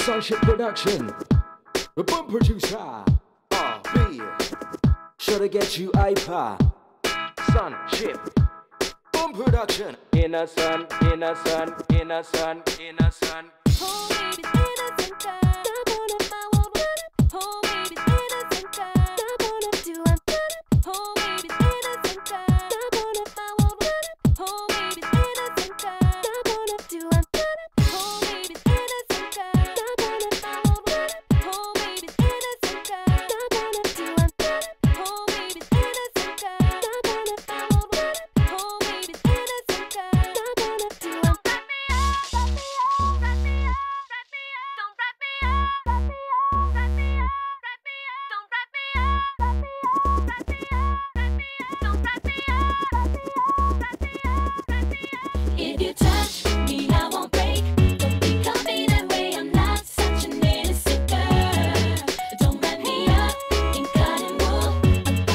Sunship Production, the bump producer. B. Sure to get you iPod. Sunship Bump Production. Inner sun, inner sun, inner sun, inner sun. Oh, baby, innocent girl. Stop on it, my world. Oh, baby, innocent girl. Stop on it, do I? Oh, baby, innocent girl. Stop on it, my world. Oh, baby, innocent girl. Stop on it, do I? Oh, baby, innocent girl. Stop on it, my world. Oh, baby, innocent girl. Stop on it, do I? Oh, baby, innocent girl. Stop on it, my world. Oh, baby, innocent girl. Stop on it, do I? If you touch me, I won't break. Don't think of me that way. I'm not such an innocent girl. Don't wrap me up in cotton wool up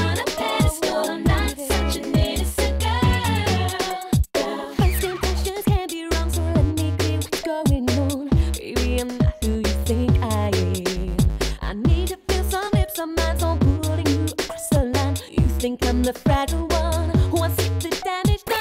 on a pedestal. I'm not such an innocent girl. First impressions can be wrong, so let me clear what's going on. Baby, I'm not who you think I am. I need to feel some lips on mine, so I'm putting you across the line. You think I'm the fragile one who wants to get the damage done.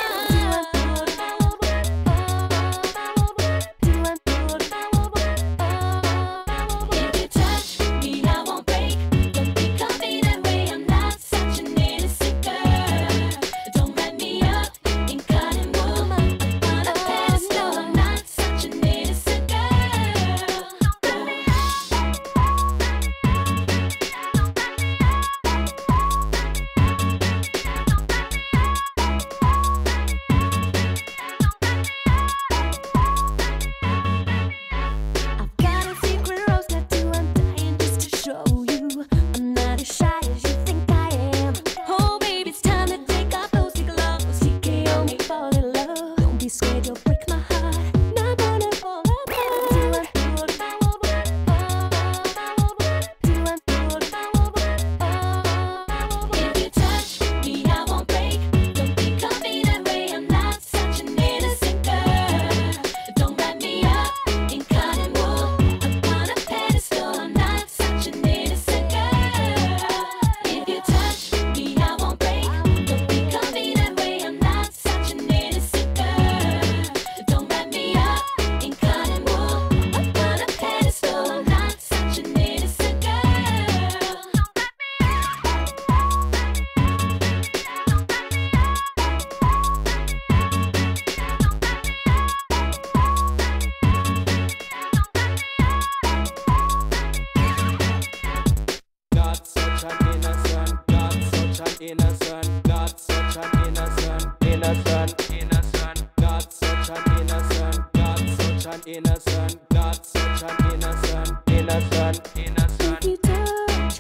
Innocent, not such an innocent, innocent, innocent, not such an innocent, not such an innocent, not such an innocent, innocent, innocent. If you touch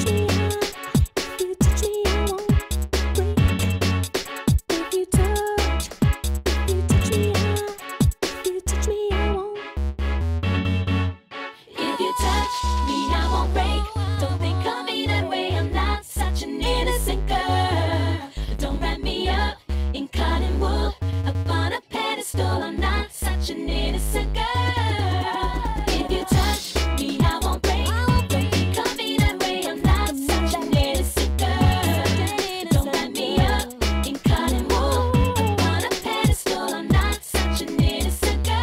me, if you touch me, I won't break. If you touch me, if you touch me, I won't. If you touch me, I won't break. Don't think of me that way. I'm not such an innocent girl. Don't wrap me up in cotton wool up on a pedestal. I'm not such an innocent girl. If you touch me, I won't break. Don't think of me that way. I'm not such an innocent girl. Don't wrap me up in cotton wool up on a pedestal. I'm not such an innocent girl.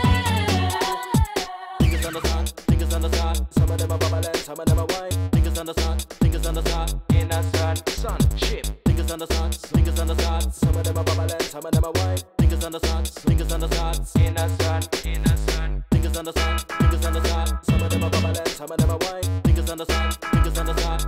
Fingers on the sun, fingers on the sun. Some of them are bubbling, some of them are wine. Fingers on the sun, fingers on the sun. Innocent, sunship. Fingers on the sun, fingers on the sun. Some of them are bubbling, some of them are wine. Fingers on the sun, fingers on the sun. Innocent, innocent. Fingers on the sun, fingers on the sun. Some of them are bubbling, some of them are wine. Fingers on the sun, fingers on the sun.